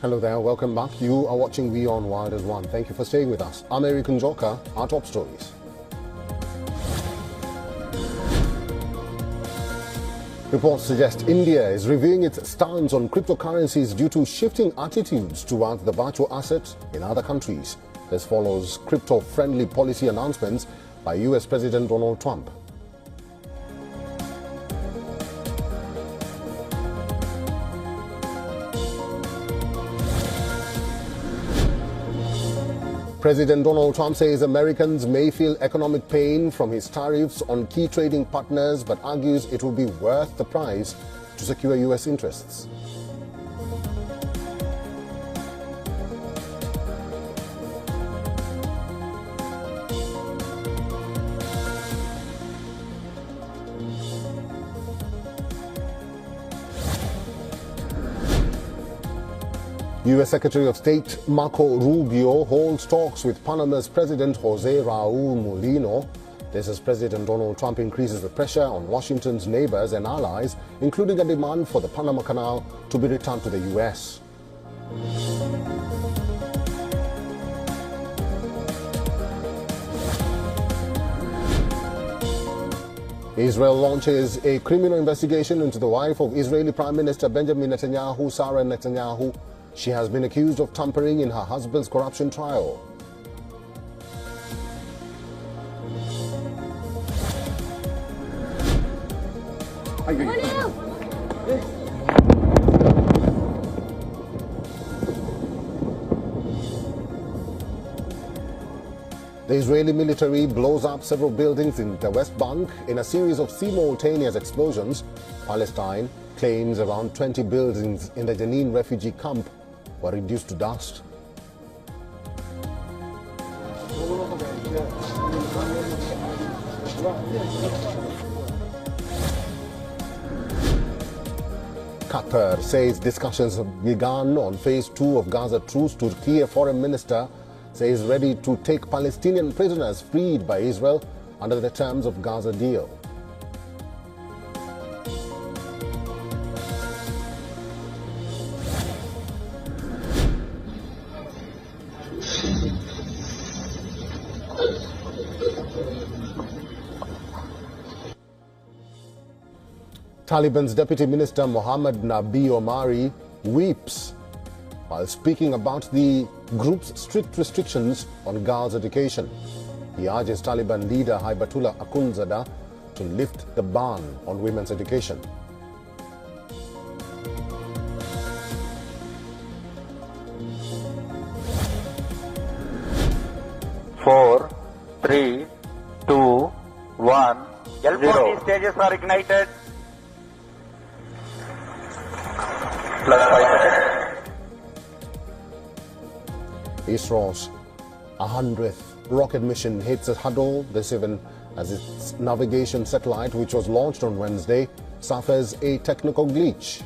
Hello there, welcome back. You are watching We On Wild as One. Thank you for staying with us. I'm Eric Njoka, our top stories. Reports suggest India is reviewing its stance on cryptocurrencies due to shifting attitudes towards the virtual asset in other countries. This follows crypto-friendly policy announcements by US President Donald Trump. President Donald Trump says Americans may feel economic pain from his tariffs on key trading partners, but argues it will be worth the price to secure US interests. U.S. Secretary of State Marco Rubio holds talks with Panama's President Jose Raul Mulino. This as President Donald Trump increases the pressure on Washington's neighbors and allies, including a demand for the Panama Canal to be returned to the U.S. Israel launches a criminal investigation into the wife of Israeli Prime Minister Benjamin Netanyahu, Sarah Netanyahu. She has been accused of tampering in her husband's corruption trial. The Israeli military blows up several buildings in the West Bank in a series of simultaneous explosions. Palestine claims around 20 buildings in the Jenin refugee camp were reduced to dust. Qatar says discussions have begun on phase 2 of Gaza truce. Turkey foreign minister says ready to take Palestinian prisoners freed by Israel under the terms of Gaza deal. Taliban's Deputy Minister Mohammad Nabi Omari weeps while speaking about the group's strict restrictions on girls' education. He urges Taliban leader Haibatullah Akhundzada to lift the ban on women's education. Four, three, two, one, L40 stages are ignited. Plus 5 seconds. ISRO's 100th rocket mission hits a hurdle this even as its navigation satellite, which was launched on Wednesday, suffers a technical glitch.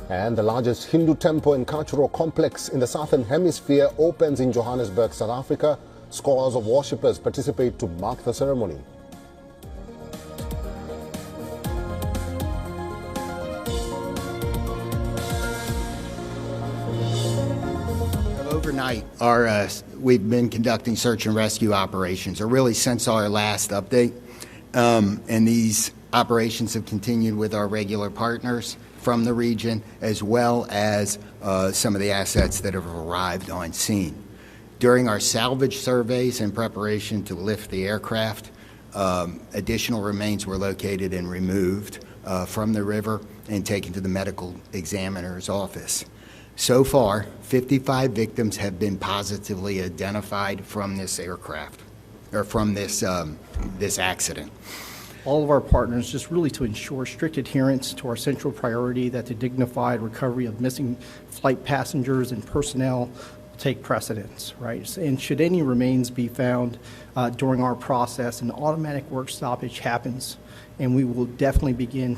And the largest Hindu temple and cultural complex in the Southern Hemisphere opens in Johannesburg, South Africa. Scores of worshippers participate to mark the ceremony. Overnight, we've been conducting search and rescue operations, or really since our last update. And these operations have continued with our regular partners from the region, as well as some of the assets that have arrived on scene. During our salvage surveys in preparation to lift the aircraft, additional remains were located and removed from the river and taken to the medical examiner's office. So far, 55 victims have been positively identified from this aircraft, or from this accident. All of our partners, just really to ensure strict adherence to our central priority that the dignified recovery of missing flight passengers and personnel take precedence, right? And should any remains be found during our process, an automatic work stoppage happens, and we will definitely begin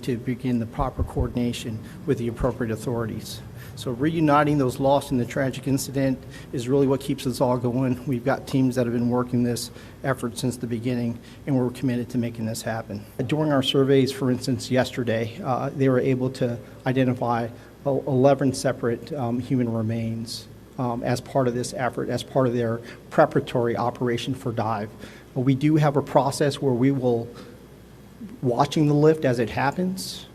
the proper coordination with the appropriate authorities. So reuniting those lost in the tragic incident is really what keeps us all going. We've got teams that have been working this effort since the beginning, and we're committed to making this happen. During our surveys, for instance, yesterday, they were able to identify 11 separate human remains as part of this effort, as part of their preparatory operation for dive. We do have a process where we will watching the lift as it happens,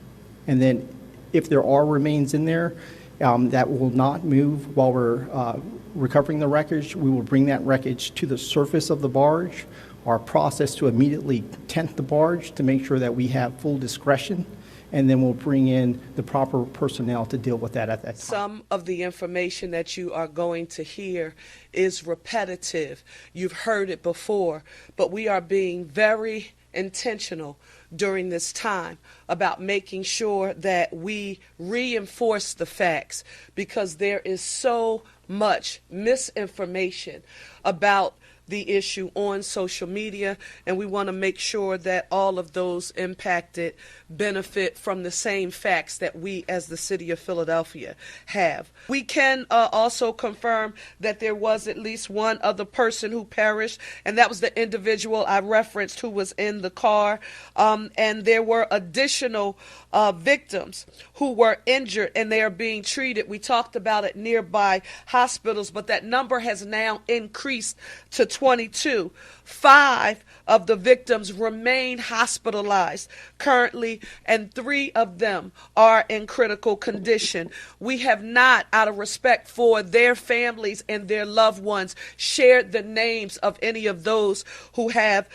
and then if there are remains in there that will not move while we're recovering the wreckage, we will bring that wreckage to the surface of the barge. Our process to immediately tent the barge to make sure that we have full discretion, and then we'll bring in the proper personnel to deal with that at that time. Some of the information that you are going to hear is repetitive. You've heard it before, but we are being very intentional during this time about making sure that we reinforce the facts, because there is so much misinformation about the issue on social media, and we want to make sure that all of those impacted benefit from the same facts that we as the city of Philadelphia have. We can also confirm that there was at least one other person who perished, and that was the individual I referenced who was in the car, and there were additional victims who were injured, and they are being treated. We talked about it nearby hospitals, but that number has now increased to 22. 5 of the victims remain hospitalized currently, and 3 of them are in critical condition. We have not, out of respect for their families and their loved ones, shared the names of any of those who have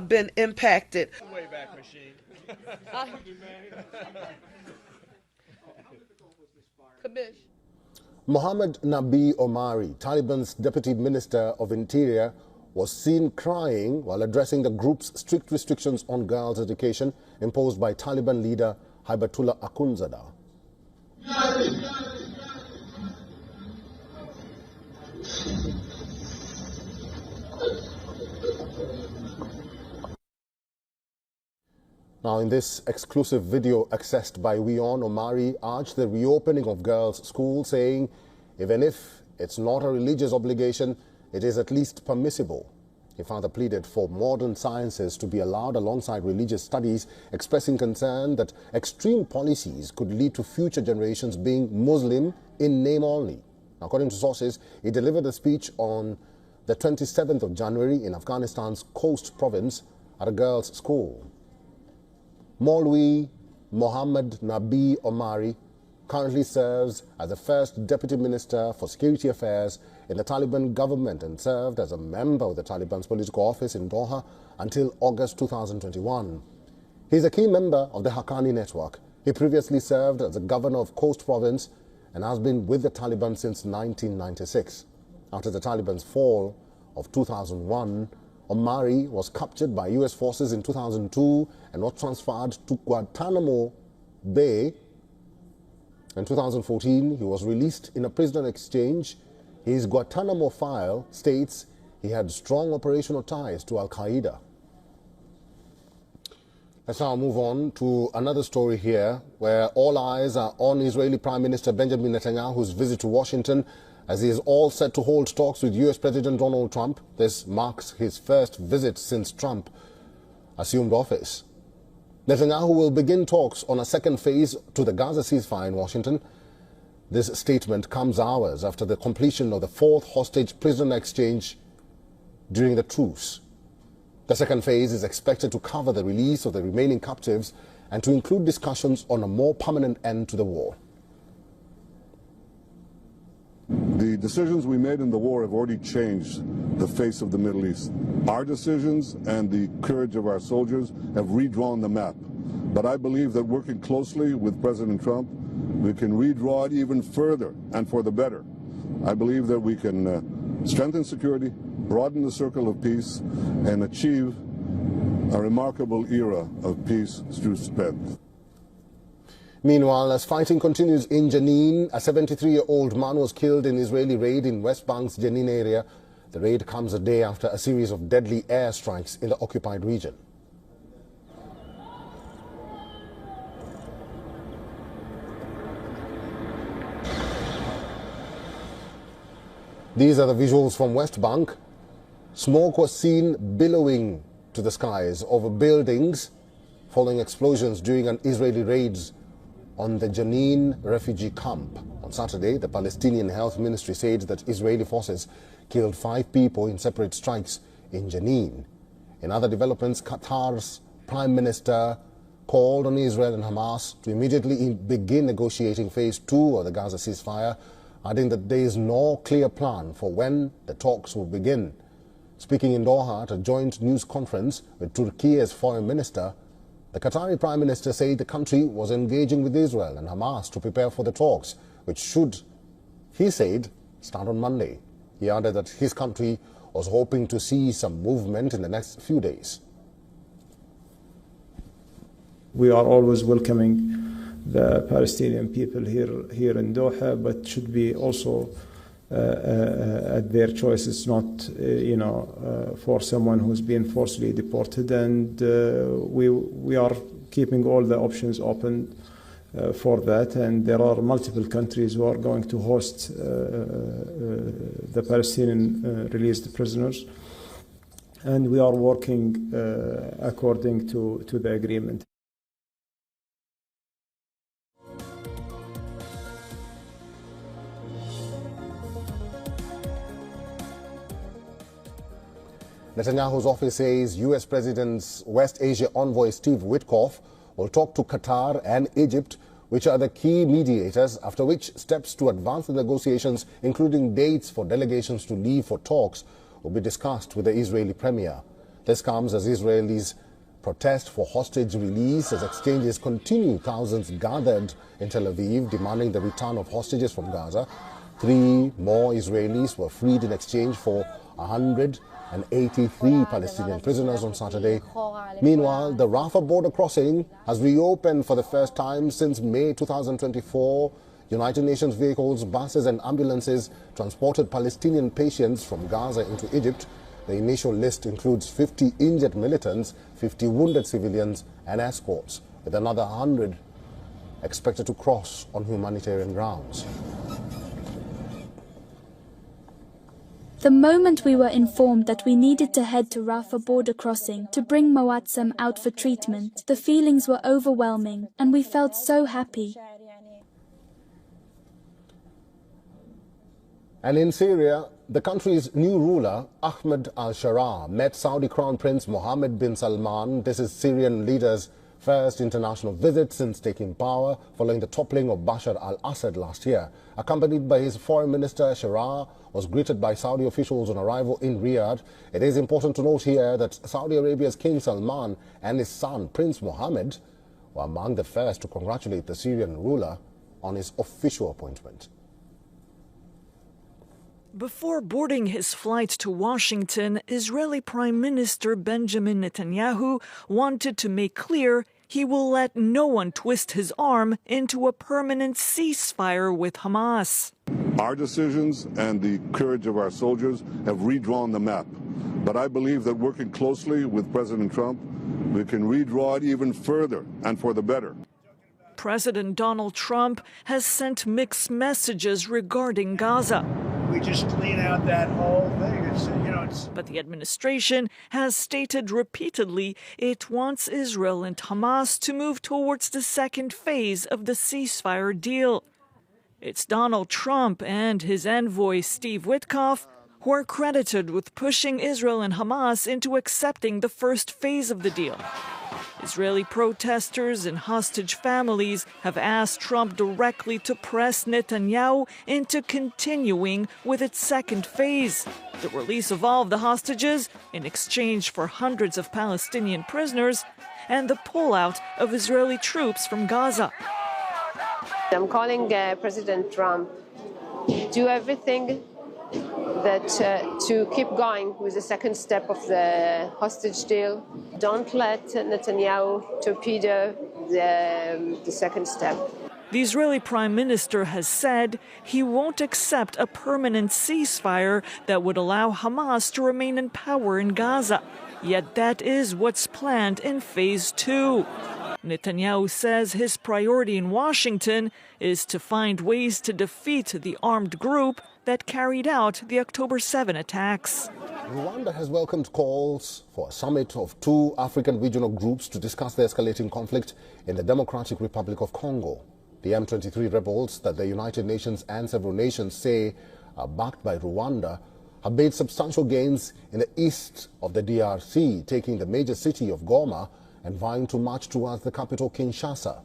been impacted. Wayback Machine. Mohammed Nabi Omari, Taliban's Deputy Minister of Interior, was seen crying while addressing the group's strict restrictions on girls' education imposed by Taliban leader Hibatullah Akhundzada. Now, in this exclusive video accessed by WION, Omari urged the reopening of girls' schools, saying, even if it's not a religious obligation, it is at least permissible. He further pleaded for modern sciences to be allowed alongside religious studies, expressing concern that extreme policies could lead to future generations being Muslim in name only. According to sources, he delivered a speech on the 27th of January in Afghanistan's Khost province at a girls' school. Maulwi Mohammed Nabi Omari currently serves as the first Deputy Minister for Security Affairs in the Taliban government and served as a member of the Taliban's political office in Doha until August 2021. He is a key member of the Haqqani network. He previously served as the governor of Khost province and has been with the Taliban since 1996. After the Taliban's fall of 2001, Omari was captured by U.S. forces in 2002 and was transferred to Guantanamo Bay. In 2014, he was released in a prisoner exchange. His Guantanamo file states he had strong operational ties to Al-Qaeda. Let's now move on to another story here, where all eyes are on Israeli Prime Minister Benjamin Netanyahu's visit to Washington, as he is all set to hold talks with U.S. President Donald Trump. This marks his first visit since Trump assumed office. Netanyahu will begin talks on a second phase to the Gaza ceasefire in Washington. This statement comes hours after the completion of the 4th hostage prisoner exchange during the truce. The second phase is expected to cover the release of the remaining captives and to include discussions on a more permanent end to the war. The decisions we made in the war have already changed the face of the Middle East. Our decisions and the courage of our soldiers have redrawn the map. But I believe that working closely with President Trump, we can redraw it even further and for the better. I believe that we can strengthen security, broaden the circle of peace, and achieve a remarkable era of peace through strength. Meanwhile, as fighting continues in Jenin, a 73-year-old man was killed in Israeli raid in West Bank's Jenin area. The raid comes a day after a series of deadly airstrikes in the occupied region. These are the visuals from West Bank. Smoke was seen billowing to the skies over buildings following explosions during an Israeli raids on the Jenin refugee camp. On Saturday, the Palestinian Health Ministry said that Israeli forces killed 5 people in separate strikes in Jenin. In other developments, Qatar's Prime Minister called on Israel and Hamas to immediately begin negotiating phase 2 of the Gaza ceasefire, adding that there is no clear plan for when the talks will begin. Speaking in Doha at a joint news conference with Turkey's foreign minister, the Qatari Prime Minister said the country was engaging with Israel and Hamas to prepare for the talks, which should, he said, start on Monday. He added that his country was hoping to see some movement in the next few days. We are always welcoming the Palestinian people here in Doha, but should be also at their choice. It's not, for someone who's been forcibly deported, and we are keeping all the options open for that. And there are multiple countries who are going to host the Palestinian released prisoners, and we are working according to the agreement. Netanyahu's office says U.S. President's West Asia envoy Steve Witkoff will talk to Qatar and Egypt, which are the key mediators, after which steps to advance the negotiations, including dates for delegations to leave for talks, will be discussed with the Israeli premier. This comes as Israelis protest for hostage release as exchanges continue. Thousands gathered in Tel Aviv demanding the return of hostages from Gaza. 3 more Israelis were freed in exchange for 183 Palestinian prisoners on Saturday. Meanwhile, the Rafah border crossing has reopened for the first time since May 2024. United Nations vehicles, buses and ambulances transported Palestinian patients from Gaza into Egypt. The initial list includes 50 injured militants, 50 wounded civilians and escorts, with another 100 expected to cross on humanitarian grounds. The moment we were informed that we needed to head to Rafah border crossing to bring Moatsam out for treatment, the feelings were overwhelming and we felt so happy. And in Syria, the country's new ruler, Ahmed al-Sharaa, met Saudi Crown Prince Mohammed bin Salman. This is Syrian leader's first international visit since taking power following the toppling of Bashar al-Assad last year. Accompanied by his foreign minister, Sharaa was greeted by Saudi officials on arrival in Riyadh. It is important to note here that Saudi Arabia's King Salman and his son, Prince Mohammed, were among the first to congratulate the Syrian ruler on his official appointment. Before boarding his flight to Washington, Israeli Prime Minister Benjamin Netanyahu wanted to make clear he will let no one twist his arm into a permanent ceasefire with Hamas. Our decisions and the courage of our soldiers have redrawn the map. But I believe that working closely with President Trump, we can redraw it even further and for the better. President Donald Trump has sent mixed messages regarding Gaza. We just clean out that whole thing. But the administration has stated repeatedly it wants Israel and Hamas to move towards the second phase of the ceasefire deal. It's Donald Trump and his envoy Steve Witkoff who are credited with pushing Israel and Hamas into accepting the first phase of the deal. Israeli protesters and hostage families have asked Trump directly to press Netanyahu into continuing with its second phase, the release of all of the hostages in exchange for hundreds of Palestinian prisoners and the pullout of Israeli troops from Gaza. I'm calling President Trump, do everything that to keep going with the second step of the hostage deal. Don't let Netanyahu torpedo the second step. The Israeli Prime Minister has said he won't accept a permanent ceasefire that would allow Hamas to remain in power in Gaza. Yet that is what's planned in phase 2. Netanyahu says his priority in Washington is to find ways to defeat the armed group that carried out the October 7 attacks. Rwanda has welcomed calls for a summit of two African regional groups to discuss the escalating conflict in the Democratic Republic of Congo. The M23 rebels that the United Nations and several nations say are backed by Rwanda have made substantial gains in the east of the DRC, taking the major city of Goma and vying to march towards the capital Kinshasa.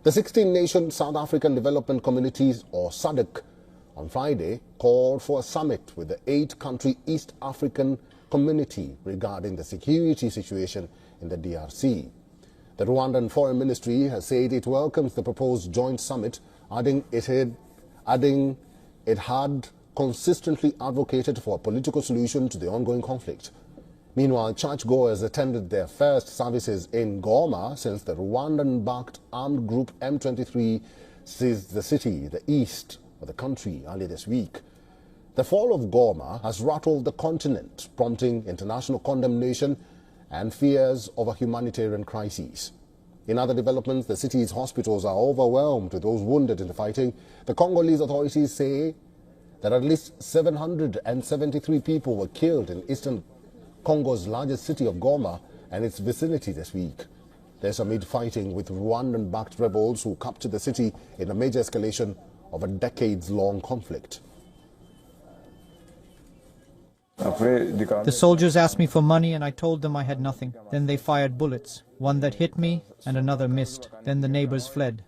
The 16-nation South African Development Communities, or SADC, on Friday called for a summit with the 8-country East African community regarding the security situation in the DRC. The Rwandan Foreign Ministry has said it welcomes the proposed joint summit, adding it had consistently advocated for a political solution to the ongoing conflict. Meanwhile, churchgoers attended their first services in Goma since the Rwandan-backed armed group M23 seized the city, the east of the country, earlier this week. The fall of Goma has rattled the continent, prompting international condemnation and fears of a humanitarian crisis. In other developments, the city's hospitals are overwhelmed with those wounded in the fighting. The Congolese authorities say that at least 773 people were killed in eastern Congo's largest city of Goma and its vicinity this week. There's amid fighting with Rwandan-backed rebels who captured the city in a major escalation of a decades-long conflict. The soldiers asked me for money and I told them I had nothing. Then they fired bullets, one that hit me and another missed. Then the neighbors fled.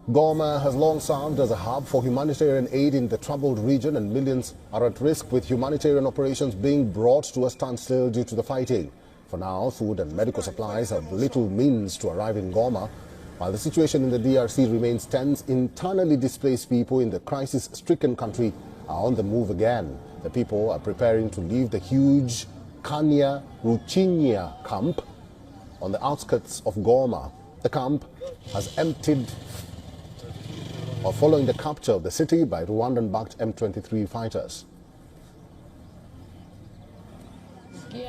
Goma has long served as a hub for humanitarian aid in the troubled region, and millions are at risk with humanitarian operations being brought to a standstill due to the fighting. For now, food and medical supplies have little means to arrive in Goma. While the situation in the DRC remains tense, internally displaced people in the crisis-stricken country are on the move again. The people are preparing to leave the huge Kanya-Ruchinya camp on the outskirts of Goma. The camp has emptied following the capture of the city by Rwandan-backed M23 fighters.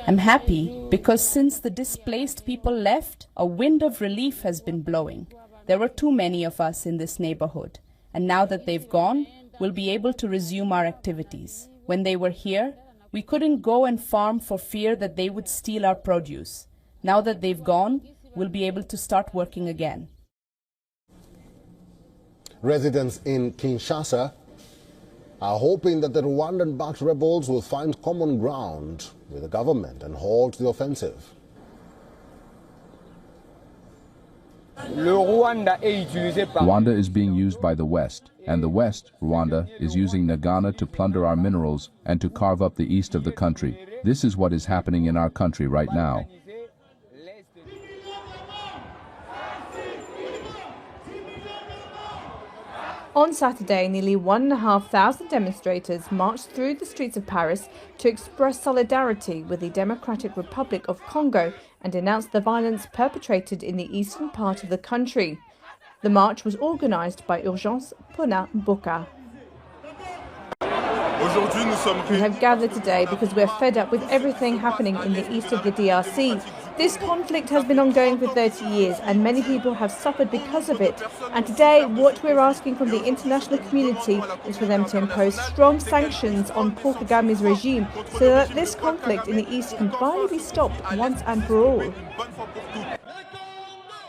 I'm happy because since the displaced people left, a wind of relief has been blowing. There were too many of us in this neighborhood, and now that they've gone, we'll be able to resume our activities. When they were here, we couldn't go and farm for fear that they would steal our produce. Now that they've gone, we'll be able to start working again. Residents in Kinshasa are hoping that the Rwandan-backed rebels will find common ground with the government and halt the offensive. Rwanda is being used by the West, and the West, Rwanda, is using Nagana to plunder our minerals and to carve up the east of the country. This is what is happening in our country right now. On Saturday, nearly 1,500 demonstrators marched through the streets of Paris to express solidarity with the Democratic Republic of Congo and denounce the violence perpetrated in the eastern part of the country. The march was organised by Urgence Pona Mboka. We have gathered today because we are fed up with everything happening in the east of the DRC. This conflict has been ongoing for 30 years and many people have suffered because of it. And today what we're asking from the international community is for them to impose strong sanctions on Paul Kagame's regime so that this conflict in the east can finally be stopped once and for all.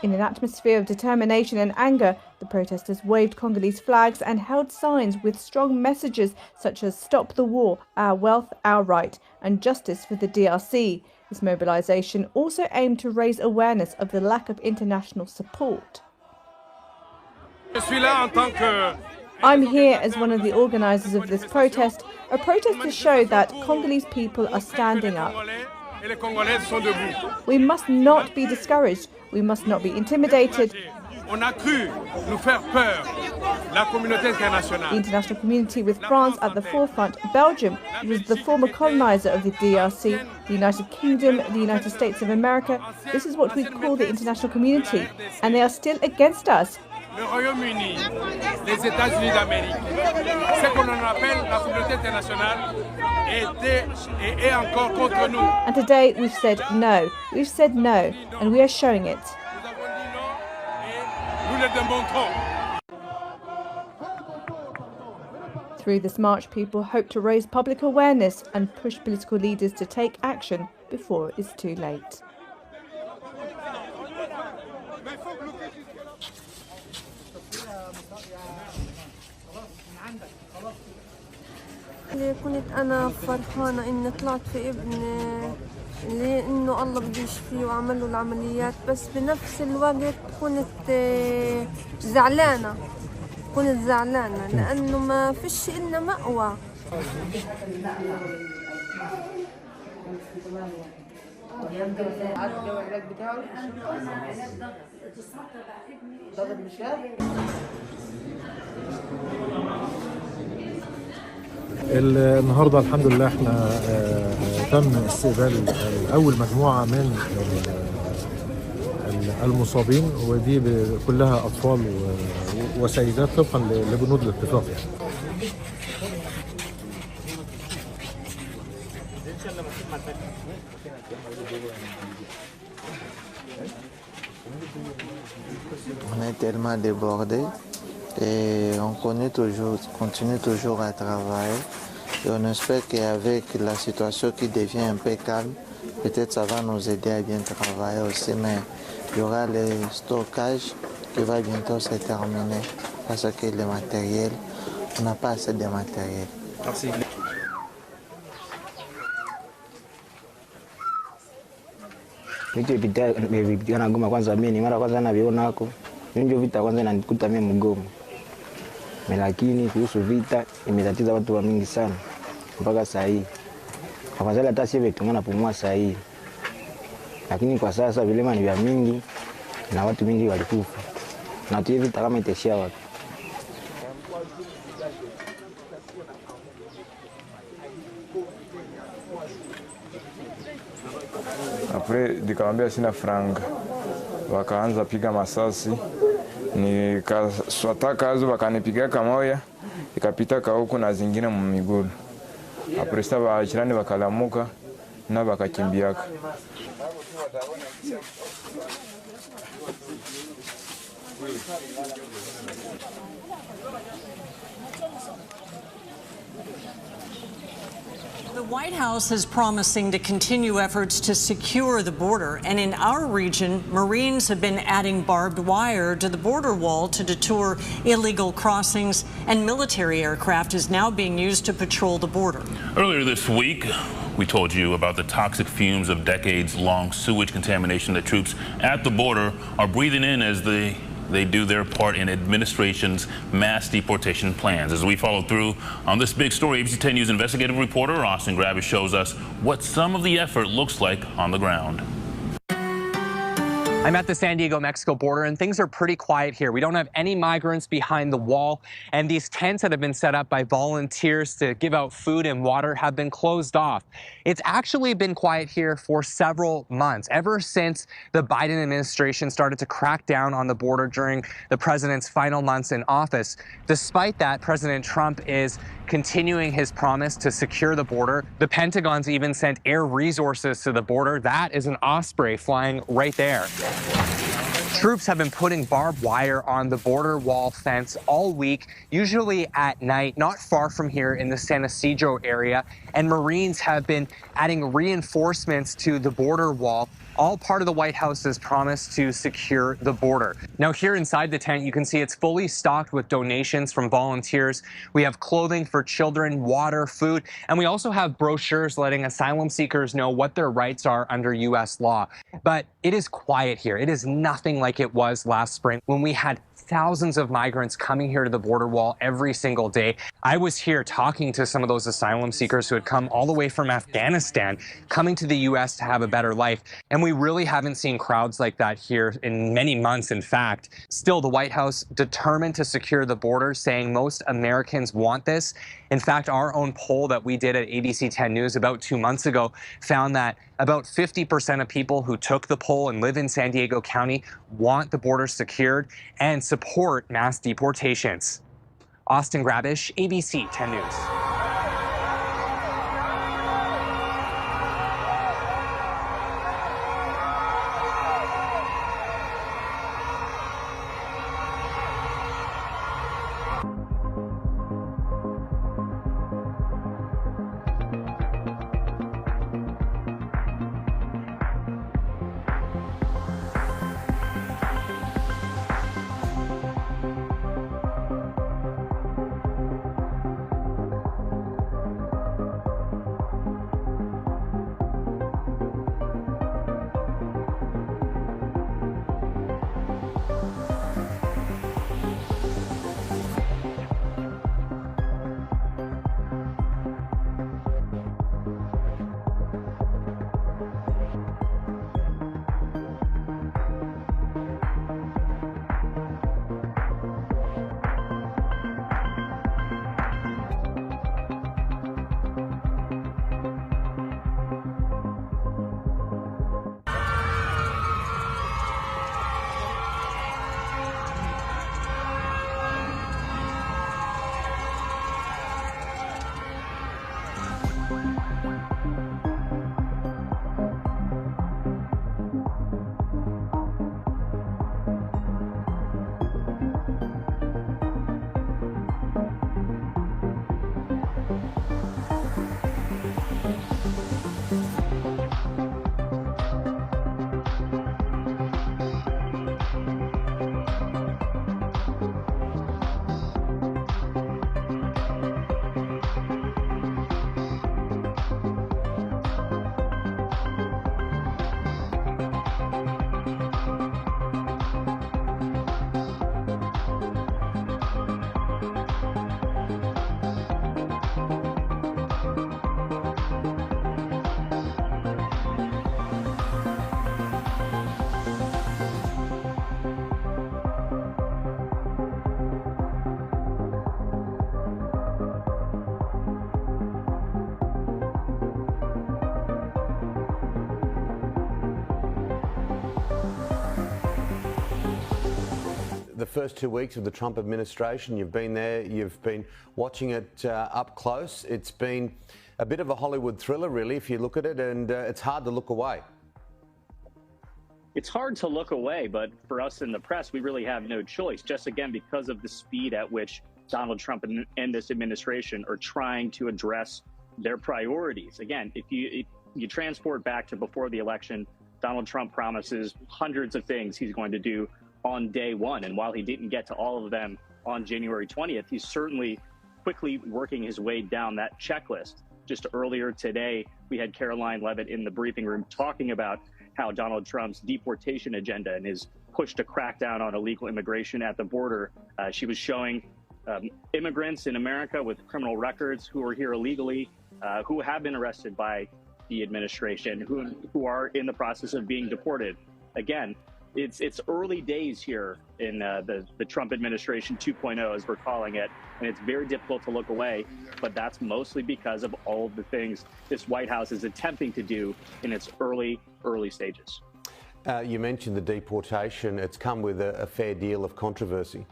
In an atmosphere of determination and anger, the protesters waved Congolese flags and held signs with strong messages such as "Stop the war, our wealth, our right," and "Justice for the DRC." This mobilisation also aimed to raise awareness of the lack of international support. I'm here as one of the organisers of this protest, a protest to show that Congolese people are standing up. We must not be discouraged. We must not be intimidated. The international community, with France at the forefront, Belgium was the former colonizer of the DRC, the United Kingdom, the United States of America. This is what we call the international community, and they are still against us. Le Royaume-Uni, les États-Unis d'Amérique, ce qu'on appelle la communauté internationale est encore contre nous. And today we've said no, and we are showing it. Nous le démontrons. Through this march, people hope to raise public awareness and push political leaders to take action before it's too late. كنت أنا فرحانة إني طلعت في ابني لأنه الله بده يشفيه وعمل له العمليات، بس بنفس الوقت كنت زعلانة لأنه ما فيش إلنا مأوى. النهارده الحمد لله احنا تم استقبال اول مجموعه من المصابين، ودي كلها اطفال وسيدات طبقا لبنود الاتفاق يعني. On est tellement débordés et on continue toujours à travailler. Et on espère qu'avec la situation qui devient un peu calme, peut-être ça va nous aider à bien travailler aussi, mais il y aura le stockage qui va bientôt se terminer parce que le matériel, on n'a pas assez de matériel. Merci. Vitu vipitikana Goma kwanza, mimi ni mara kwanza naviona hako. Ndio vita kwanza inanikuta mimi Mgoma. Lakini kuhusu vita imetatiza watu wa mingi sana mpaka saa hii. Afadhali hata sisi vetungana pumua saa hii. Lakini kwa sasa vilema ni vya mingi na watu mingi walikufa. Na tu vita kama iteshia watu. Apre nikamwambia sina franga, wakaanza piga masasi, nikaswata kazo wakanipiga kamoya, ikapita kauku na zingine mumigulu. Apre sasa waachirani wakalamuka na wakakimbiaka. The White House is promising to continue efforts to secure the border. And in our region, Marines have been adding barbed wire to the border wall to deter illegal crossings, and military aircraft is now being used to patrol the border. Earlier this week, we told you about the toxic fumes of decades-long sewage contamination that troops at the border are breathing in as they do their part in administration's mass deportation plans. As we follow through on this big story, ABC 10 News investigative reporter Austin Grabish shows us what some of the effort looks like on the ground. I'm at the San Diego-Mexico border, and things are pretty quiet here. We don't have any migrants behind the wall, and these tents that have been set up by volunteers to give out food and water have been closed off. It's actually been quiet here for several months, ever since the Biden administration started to crack down on the border during the president's final months in office. Despite that, President Trump is continuing his promise to secure the border. The Pentagon's even sent air resources to the border. That is an Osprey flying right there. Troops have been putting barbed wire on the border wall fence all week, usually at night, not far from here in the San Ysidro area. And Marines have been adding reinforcements to the border wall, all part of the White House's promise to secure the border. Now, here inside the tent, you can see it's fully stocked with donations from volunteers. We have clothing for children, water, food, and we also have brochures letting asylum seekers know what their rights are under U.S. law. But it is quiet here. It is nothing like it was last spring when we had thousands of migrants coming here to the border wall every single day. I was here talking to some of those asylum seekers who had come all the way from Afghanistan, coming to the U.S. to have a better life. And we really haven't seen crowds like that here in many months, in fact. Still, the White House determined to secure the border, saying most Americans want this. In fact, our own poll that we did at ABC 10 News about 2 months ago found that about 50% of people who took the poll and live in San Diego County want the border secured and support mass deportations. Austin Grabish, ABC 10 News. the first 2 weeks of the Trump administration. You've been there, you've been watching it up close. It's been a bit of a Hollywood thriller, really, if you look at it, and it's hard to look away. It's hard to look away, but for us in the press, we really have no choice, just again, because of the speed at which Donald Trump and this administration are trying to address their priorities. Again, if you transport back to before the election, Donald Trump promises hundreds of things he's going to do on day one. And while he didn't get to all of them on January 20th, he's certainly quickly working his way down that checklist. Just earlier today, we had Caroline Leavitt in the briefing room talking about how Donald Trump's deportation agenda and his push to crack down on illegal immigration at the border. She was showing immigrants in America with criminal records who are here illegally, who have been arrested by the administration, who are in the process of being deported. Again, it's early days here in the Trump administration 2.0, as we're calling it, and it's very difficult to look away, but that's mostly because of all of the things this White House is attempting to do in its early stages. You mentioned the deportation. It's come with a fair deal of controversy.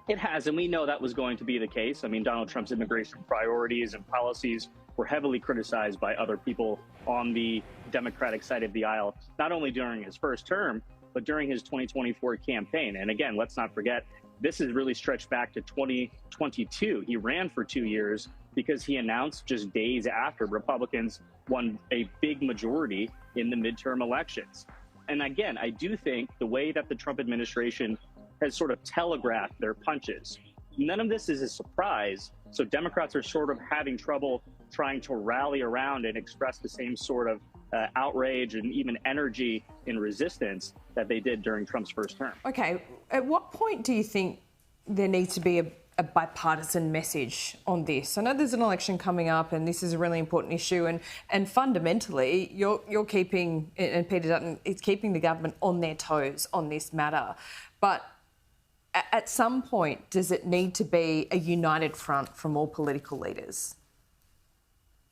It has, and we know that was going to be the case. I mean, Donald Trump's immigration priorities and policies were heavily criticized by other people on the Democratic side of the aisle, not only during his first term, but during his 2024 campaign. And again, let's not forget, this is really stretched back to 2022. He ran for 2 years because he announced just days after Republicans won a big majority in the midterm elections. And again, I do think the way that the Trump administration has sort of telegraphed their punches, none of this is a surprise. So Democrats are sort of having trouble trying to rally around and express the same sort of outrage and even energy in resistance that they did during Trump's first term. Okay, at what point do you think there needs to be a bipartisan message on this? I know there's an election coming up and this is a really important issue, and fundamentally you're keeping, and Peter Dutton is keeping the government on their toes on this matter. But at some point, does it need to be a united front from all political leaders?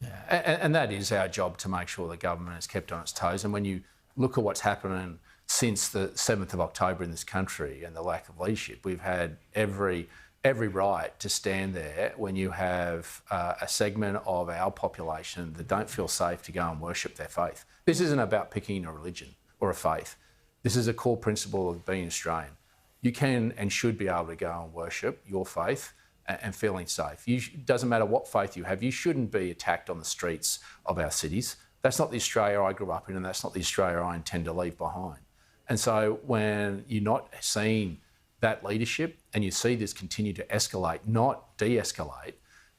Yeah, and that is our job, to make sure the government is kept on its toes. And when you look at what's happening since the 7th of October in this country and the lack of leadership, we've had every right to stand there when you have a segment of our population that don't feel safe to go and worship their faith. This isn't about picking a religion or a faith. This is a core principle of being Australian. You can and should be able to go and worship your faith and feeling safe. It doesn't matter what faith you have. You shouldn't be attacked on the streets of our cities. That's not the Australia I grew up in, and that's not the Australia I intend to leave behind. And so when you're not seeing that leadership and you see this continue to escalate, not de-escalate,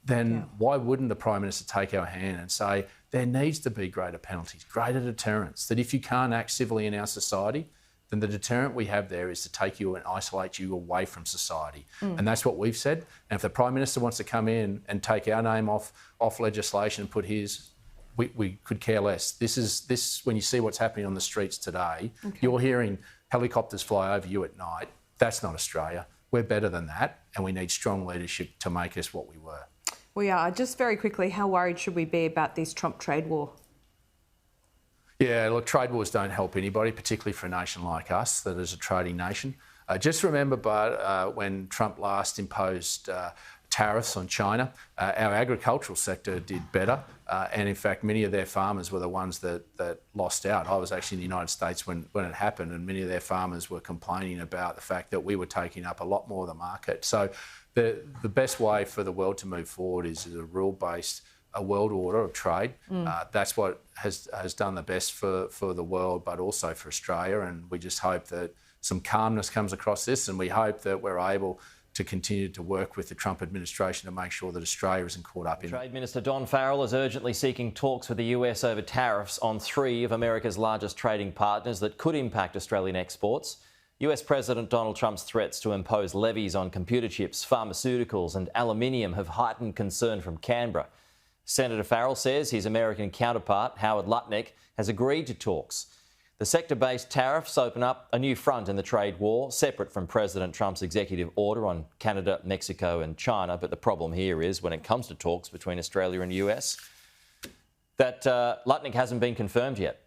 then why wouldn't the Prime Minister take our hand and say there needs to be greater penalties, greater deterrence, that if you can't act civilly in our society, then the deterrent we have there is to take you and isolate you away from society. And that's what we've said. And if the Prime Minister wants to come in and take our name off legislation and put his, we could care less. This when you see what's happening on the streets today, you're hearing helicopters fly over you at night. That's not Australia. We're better than that, and we need strong leadership to make us what we were. We are. Just very quickly, how worried should we be about this Trump trade war? Yeah, look, trade wars don't help anybody, particularly for a nation like us that is a trading nation. Just remember, when Trump last imposed tariffs on China, our agricultural sector did better. And in fact, many of their farmers were the ones that lost out. I was actually in the United States when it happened, and many of their farmers were complaining about the fact that we were taking up a lot more of the market. So the best way for the world to move forward is a rule-based world order of trade. That's what has done the best for the world, but also for Australia. And we just hope that some calmness comes across this, and we hope that we're able to continue to work with the Trump administration to make sure that Australia isn't caught up in it. Trade Minister Don Farrell is urgently seeking talks with the US over tariffs on 3 of America's largest trading partners that could impact Australian exports. US President Donald Trump's threats to impose levies on computer chips, pharmaceuticals and aluminium have heightened concern from Canberra. Senator Farrell says his American counterpart, Howard Lutnick, has agreed to talks. The sector-based tariffs open up a new front in the trade war, separate from President Trump's executive order on Canada, Mexico and China. But the problem here is, when it comes to talks between Australia and the US, that Lutnick hasn't been confirmed yet.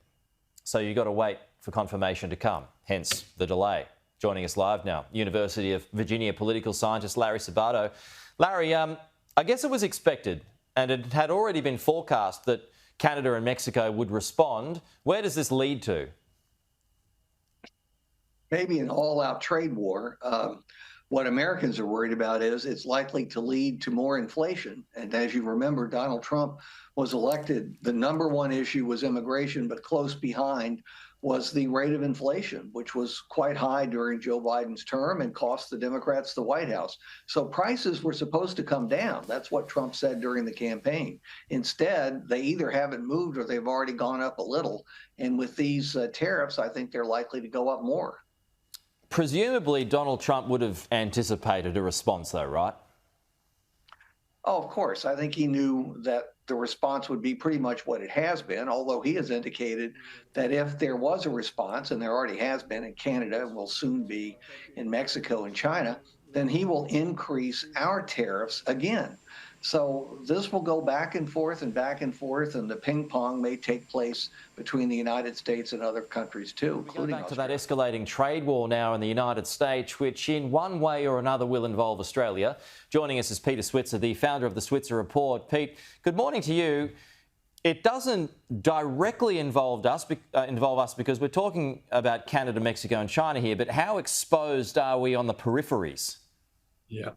So you've got to wait for confirmation to come, hence the delay. joining us live now. University of Virginia political scientist Larry Sabato. Larry, I guess it was expected and it had already been forecast that Canada and Mexico would respond. Where does this lead to? Maybe an all-out trade war. What Americans are worried about is it's likely to lead to more inflation. And as you remember, Donald Trump was elected. The number one issue was immigration, but close behind was the rate of inflation, which was quite high during Joe Biden's term and cost the Democrats the White House. So prices were supposed to come down. That's what Trump said during the campaign. Instead, they either haven't moved or they've already gone up a little. And with these tariffs, I think they're likely to go up more. Presumably, Donald Trump would have anticipated a response, though, right? Oh, of course. I think he knew that the response would be pretty much what it has been, although he has indicated that if there was a response, and there already has been in Canada and will soon be in Mexico and China, then he will increase our tariffs again. So this will go back and forth, and the ping pong may take place between the United States and other countries too, including back to that escalating trade war now in the United States, which in one way or another will involve Australia. Joining us is Peter Switzer, the founder of the Switzer Report. Pete, good morning to you. It doesn't directly involve us because we're talking about Canada, Mexico and China here, but how exposed are we on the peripheries? Yeah,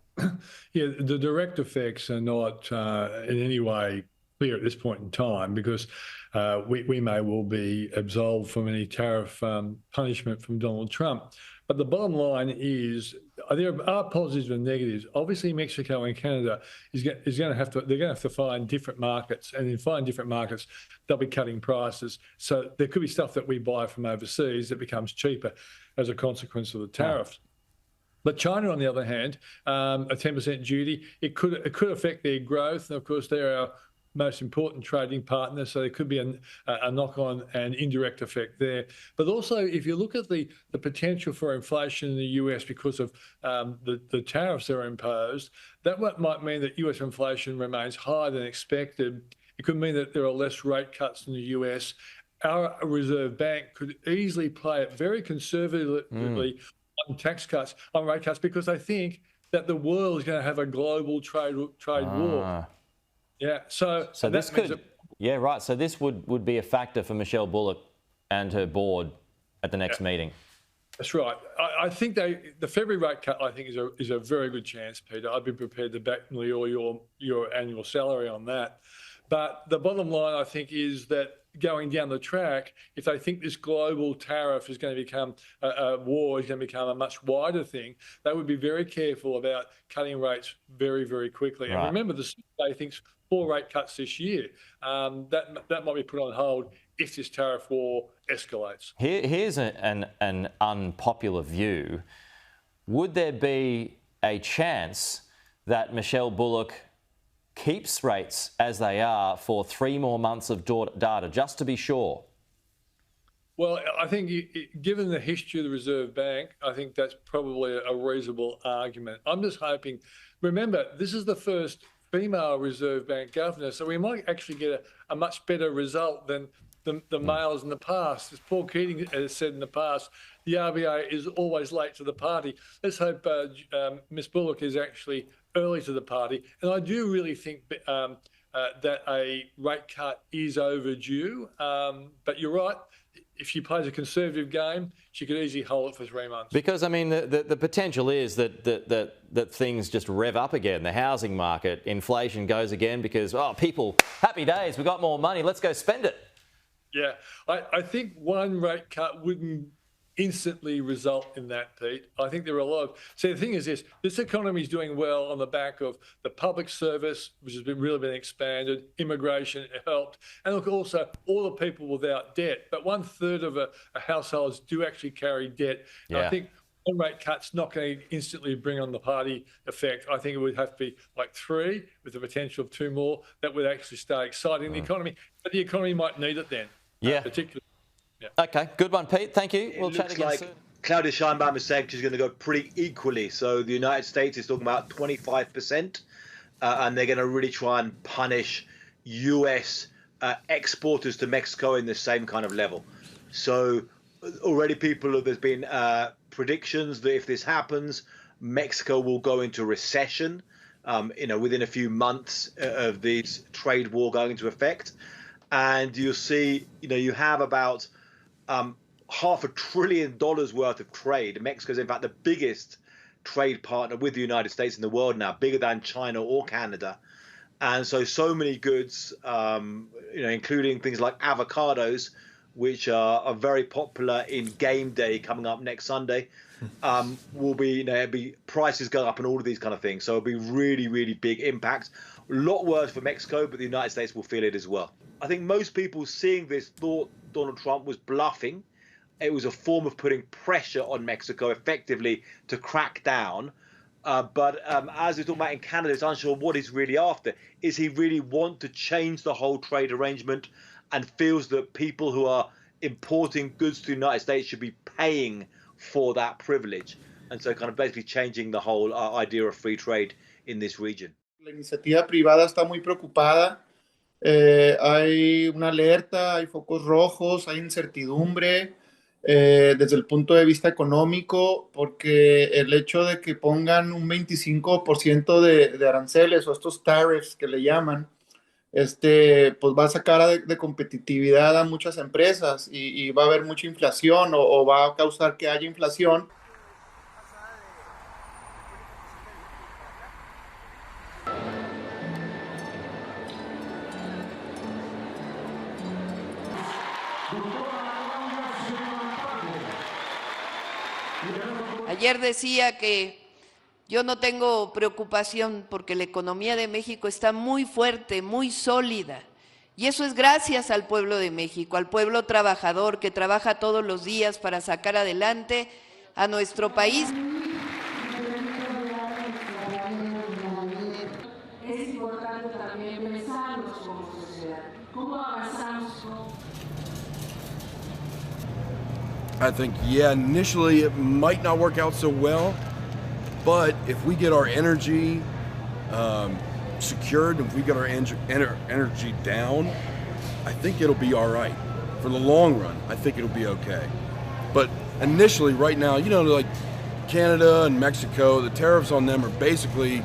the direct effects are not in any way clear at this point in time because we may well be absolved from any tariff punishment from Donald Trump. But the bottom line is there are positives and negatives. Obviously, Mexico and Canada they're going to have to find different markets, and in finding different markets, they'll be cutting prices. So there could be stuff that we buy from overseas that becomes cheaper as a consequence of the tariffs. But China, on the other hand, a 10% duty, it could affect their growth. And of course, they're our most important trading partner, so there could be a knock-on and indirect effect there. But also, if you look at the potential for inflation in the US because of the tariffs that are imposed, that might mean that US inflation remains higher than expected. It could mean that there are less rate cuts in the US. Our Reserve Bank could easily play it very conservatively on rate cuts, because I think that the world is going to have a global trade war. Yeah, so this could, right. So this would be a factor for Michelle Bullock and her board at the next meeting. That's right. I think the February rate cut, I think, is a very good chance, Peter. I'd be prepared to back nearly all your annual salary on that. But the bottom line, I think, is that going down the track, if they think this global tariff is going to become a war, is going to become a much wider thing, they would be very careful about cutting rates very, very quickly. Right. And remember, the CBA thinks 4 rate cuts this year. That might be put on hold if this tariff war escalates. Here's an unpopular view. Would there be a chance that Michelle Bullock keeps rates as they are for 3 more months of data, just to be sure? Well, I think given the history of the Reserve Bank, I think that's probably a reasonable argument. I'm just hoping, remember, this is the first female Reserve Bank governor, so we might actually get a much better result than the males in the past. As Paul Keating has said in the past, the RBA is always late to the party. Let's hope Ms Bullock is actually early to the party. And I do really think that a rate cut is overdue. But you're right. If she plays a conservative game, she could easily hold it for 3 months. Because, I mean, the potential is that things just rev up again. The housing market, inflation goes again because, people, happy days, we've got more money, let's go spend it. Yeah, I think one rate cut wouldn't instantly result in that, Pete. I think there are a lot of... See, the thing is this economy is doing well on the back of the public service, which has really been expanded, immigration helped, and look, also all the people without debt. But 1/3 of a households do actually carry debt. Yeah. And I think one rate cut's not going to instantly bring on the party effect. I think it would have to be like 3 with the potential of 2 more. That would actually start exciting the economy. But the economy might need it then. Yeah. Particularly. Yeah. Okay, good one, Pete. Thank you. We'll chat again soon. Claudia Sheinbaum is saying she's going to go pretty equally. So the United States is talking about 25%, and they're going to really try and punish US exporters to Mexico in the same kind of level. So already there's been predictions that if this happens, Mexico will go into recession, within a few months of this trade war going into effect. And you'll see, you have about $500 billion worth of trade. Mexico is in fact the biggest trade partner with the United States in the world now, bigger than China or Canada. And so many goods, including things like avocados, which are very popular in game day coming up next Sunday, will be prices go up and all of these kind of things. So it'll be really, really big impact. A lot worse for Mexico, but the United States will feel it as well. I think most people seeing this thought Donald Trump was bluffing. It was a form of putting pressure on Mexico effectively to crack down. But as we're talking about in Canada, it's unsure what he's really after. Is he really want to change the whole trade arrangement and feels that people who are importing goods to the United States should be paying for that privilege? And so kind of basically changing the whole idea of free trade in this region. La iniciativa privada está muy preocupada. Hay una alerta, hay focos rojos, hay incertidumbre. Desde el punto de vista económico, porque el hecho de que pongan un 25% de aranceles o estos tariffs que le llaman, pues va a sacar de competitividad a muchas empresas y va a haber mucha inflación o va a causar que haya inflación. Ayer decía que yo no tengo preocupación porque la economía de México está muy fuerte, muy sólida. Y eso es gracias al pueblo de México, al pueblo trabajador que trabaja todos los días para sacar adelante a nuestro país. Es importante también pensarnos como sociedad, cómo avanzamos. I think, yeah, initially it might not work out so well, but if we get our energy secured, if we get our energy down, I think it'll be all right. For the long run, I think it'll be okay. But initially, right now, like Canada and Mexico, the tariffs on them are basically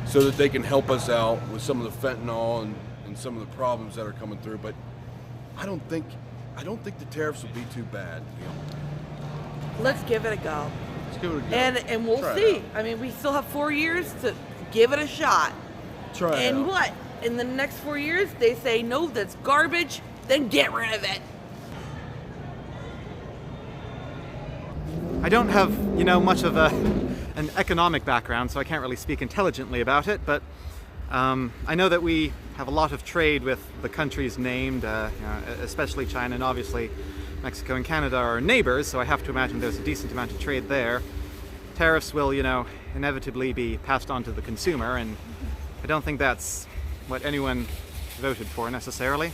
so that they can help us out with some of the fentanyl and some of the problems that are coming through. But I don't think the tariffs will be too bad. Let's give it a go. Let's give it a go. And we'll see. I mean, we still have 4 years to give it a shot. Try it and out. What? In the next 4 years, they say, no, that's garbage, then get rid of it. I don't have, much of an economic background, so I can't really speak intelligently about it, but I know that we have a lot of trade with the countries named, especially China, and obviously Mexico and Canada are neighbors, so I have to imagine there's a decent amount of trade there. Tariffs will, inevitably be passed on to the consumer, and I don't think that's what anyone voted for necessarily.